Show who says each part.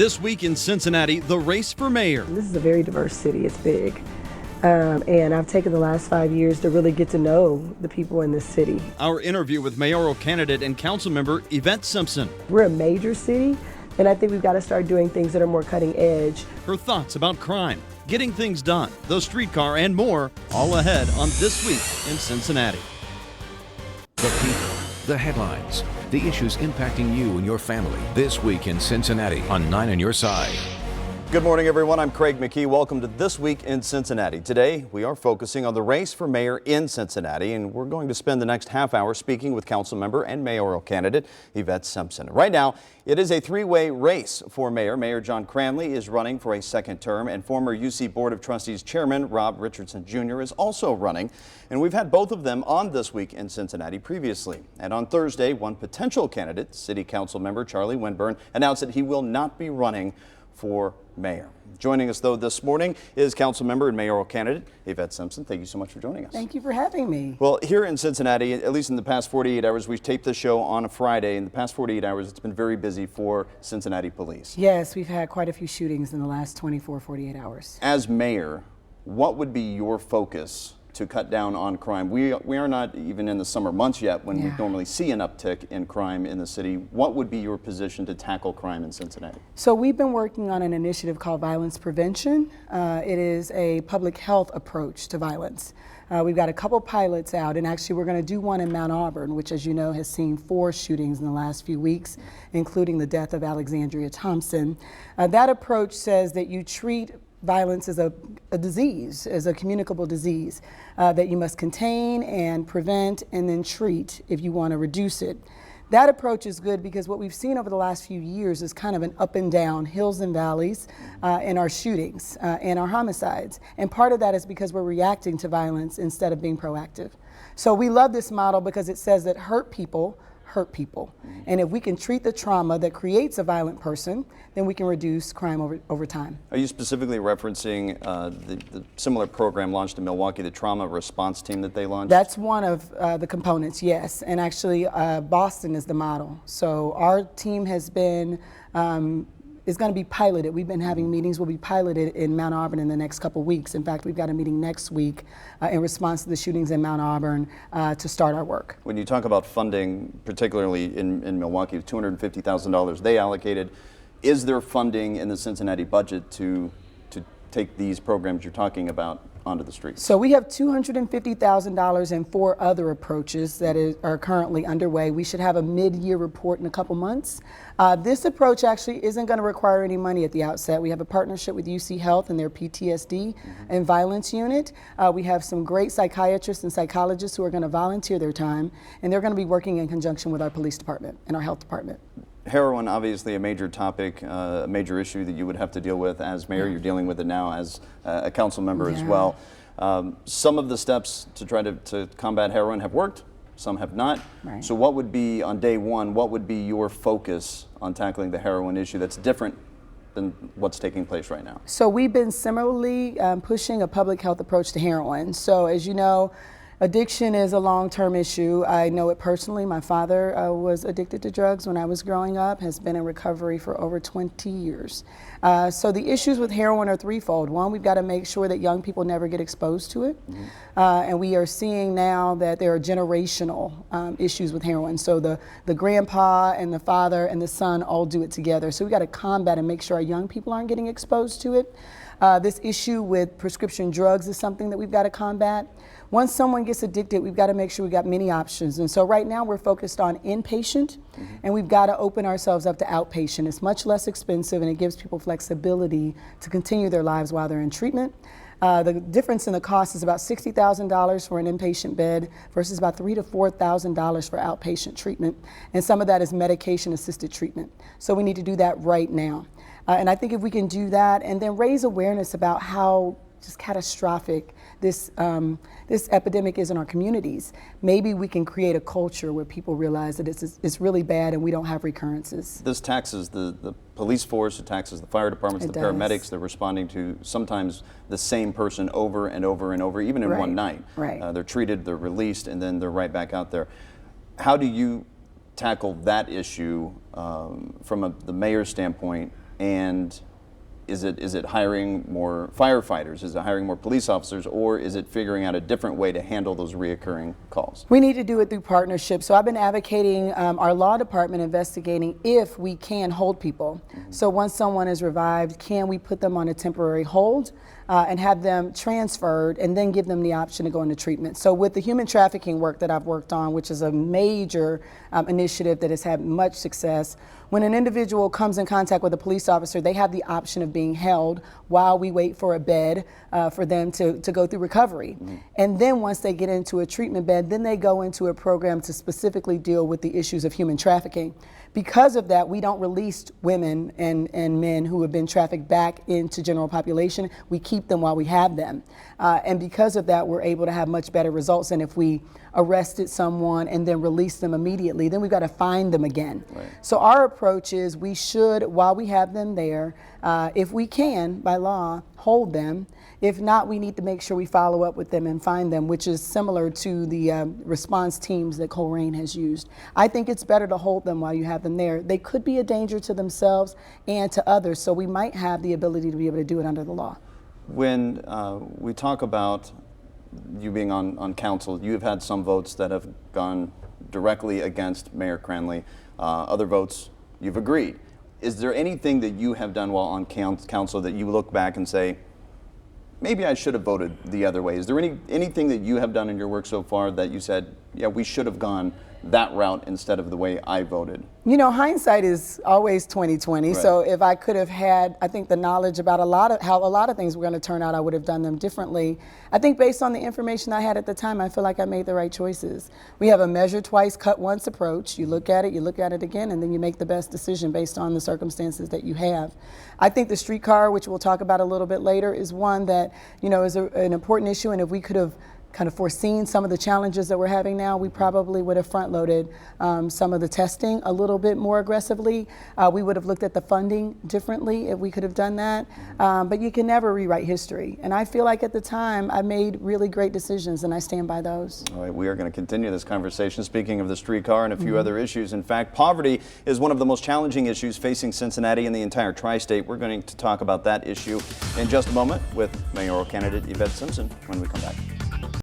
Speaker 1: This week in Cincinnati, the race for mayor.
Speaker 2: This is a very diverse city. It's big. And I've taken the last 5 years to really get to know the people in this city.
Speaker 1: Our interview with mayoral candidate and council member Yvette Simpson.
Speaker 2: We're a major city, and I think we've got to start doing things that are more cutting edge.
Speaker 1: Her thoughts about crime, getting things done, the streetcar, and more, all ahead on This Week in Cincinnati.
Speaker 3: The people, the headlines, the issues impacting you and your family. This Week in Cincinnati on 9 on Your Side.
Speaker 4: Good morning, everyone. I'm Craig McKee. Welcome to This Week in Cincinnati. Today, we are focusing on the race for mayor in Cincinnati, and we're going to spend the next half hour speaking with council member and mayoral candidate Yvette Simpson. Right now, it is a three-way race for mayor. Mayor John Cranley is running for a second term, and former UC Board of Trustees Chairman Rob Richardson Jr. is also running. And we've had both of them on This Week in Cincinnati previously. And on Thursday, one potential candidate, City Council member Charlie Winburn, announced that he will not be running for mayor. Joining us, though, this morning is council member and mayoral candidate Yvette Simpson. Thank you so much for joining us.
Speaker 2: Thank you for having me.
Speaker 4: Well, here in Cincinnati, at least in the past 48 hours, we've taped this show on a Friday. In the past 48 hours, it's been very busy for Cincinnati police.
Speaker 2: Yes, we've had quite a few shootings in the last 48 hours.
Speaker 4: As mayor, what would be your focus to cut down on crime? We are not even in the summer months yet when we normally see an uptick in crime in the city. What would be your position to tackle crime in Cincinnati?
Speaker 2: So we've been working on an initiative called Violence Prevention. It is a public health approach to violence. We've got a couple pilots out, and actually we're going to do one in Mount Auburn, which, as you know, has seen 4 shootings in the last few weeks, including the death of Alexandria Thompson. That approach says that you treat violence as a disease, as a communicable disease that you must contain and prevent and then treat if you want to reduce it. That approach is good because what we've seen over the last few years is kind of an up and down, hills and valleys in our shootings and our homicides. And part of that is because we're reacting to violence instead of being proactive. So we love this model because it says that hurt people. And if we can treat the trauma that creates a violent person, then we can reduce crime over time. Are
Speaker 4: you specifically referencing the similar program launched in Milwaukee, the trauma response team that they launched?
Speaker 2: That's one of the components, yes. And actually, Boston is the model. So our team has been is going to be piloted. We've been having meetings. We'll be piloted in Mount Auburn in the next couple weeks. In fact, we've got a meeting next week in response to the shootings in Mount Auburn to start our work.
Speaker 4: When you talk about funding, particularly in Milwaukee, $250,000 they allocated, is there funding in the Cincinnati budget to take these programs you're talking about onto the streets?
Speaker 2: So we have $250,000 and 4 other approaches that are currently underway. We should have a mid-year report in a couple months. This approach actually isn't going to require any money at the outset. We have a partnership with UC Health and their PTSD and violence unit. We have some great psychiatrists and psychologists who are going to volunteer their time, and they're going to be working in conjunction with our police department and our health department.
Speaker 4: Heroin, obviously a major topic, a major issue that you would have to deal with as mayor. You're dealing with it now as a council member as well. Some of the steps to try to combat heroin have worked, some have not. Right. So what would be, on day one, what would be your focus on tackling the heroin issue that's different than what's taking place right now?
Speaker 2: So we've been similarly pushing a public health approach to heroin. So as you know, addiction is a long-term issue. I know it personally. My father was addicted to drugs when I was growing up, has been in recovery for over 20 years. So the issues with heroin are threefold. One, we've got to make sure that young people never get exposed to it. And we are seeing now that there are generational issues with heroin. So the grandpa and the father and the son all do it together. So we've got to combat and make sure our young people aren't getting exposed to it. This issue with prescription drugs is something that we've got to combat. Once someone gets addicted, we've got to make sure we've got many options. And so right now we're focused on inpatient, and we've got to open ourselves up to outpatient. It's much less expensive, and it gives people flexibility to continue their lives while they're in treatment. The difference in the cost is about $60,000 for an inpatient bed versus about $3,000 to $4,000 for outpatient treatment. And some of that is medication-assisted treatment. So we need to do that right now. And I think if we can do that and then raise awareness about how just catastrophic this epidemic is in our communities, maybe we can create a culture where people realize that it's really bad and we don't have recurrences.
Speaker 4: This taxes the police force, it taxes the fire departments, the paramedics. They're responding to sometimes the same person over and over and over, even in one night. They're treated, they're released, and then they're right back out there. How do you tackle that issue from the mayor's standpoint And is it hiring more firefighters? Is it hiring more police officers? Or is it figuring out a different way to handle those reoccurring calls?
Speaker 2: We need to do it through partnership. So I've been advocating our law department investigating if we can hold people. So once someone is revived, can we put them on a temporary hold and have them transferred and then give them the option to go into treatment? So with the human trafficking work that I've worked on, which is a major initiative that has had much success, when an individual comes in contact with a police officer, they have the option of being held while we wait for a bed for them to go through recovery. And then once they get into a treatment bed, then they go into a program to specifically deal with the issues of human trafficking. Because of that, we don't release women and men who have been trafficked back into general population. We keep them while we have them. And because of that, we're able to have much better results than if we arrested someone and then release them immediately. Then we've got to find them again. Right. So our approach is we should, while we have them there, if we can, by law, hold them. If not, we need to make sure we follow up with them and find them, which is similar to the response teams that Heroin has used. I think it's better to hold them while you have them there. They could be a danger to themselves and to others, so we might have the ability to be able to do it under the law.
Speaker 4: When we talk about you being on council, you have had some votes that have gone directly against Mayor Cranley. Other votes, you've agreed. Is there anything that you have done while on council that you look back and say, maybe I should have voted the other way? Is there anything that you have done in your work so far that you said, yeah, we should have gone that route instead of the way I voted?
Speaker 2: You know, hindsight is always 20/20. Right. So if I could have had, I think, the knowledge about how a lot of things were going to turn out, I would have done them differently. I think based on the information I had at the time, I feel like I made the right choices. We have a measure twice, cut once approach. You look at it again, and then you make the best decision based on the circumstances that you have. I think the streetcar, which we'll talk about a little bit later, is one that, you know, is an important issue, and if we could have kind of foreseen some of the challenges that we're having now, we probably would have front-loaded some of the testing a little bit more aggressively. We would have looked at the funding differently if we could have done that. But you can never rewrite history. And I feel like at the time, I made really great decisions, and I stand by those. All
Speaker 4: right, we are going to continue this conversation, speaking of the streetcar and a few other issues. In fact, poverty is one of the most challenging issues facing Cincinnati and the entire tri-state. We're going to talk about that issue in just a moment with mayoral candidate Yvette Simpson when we come back.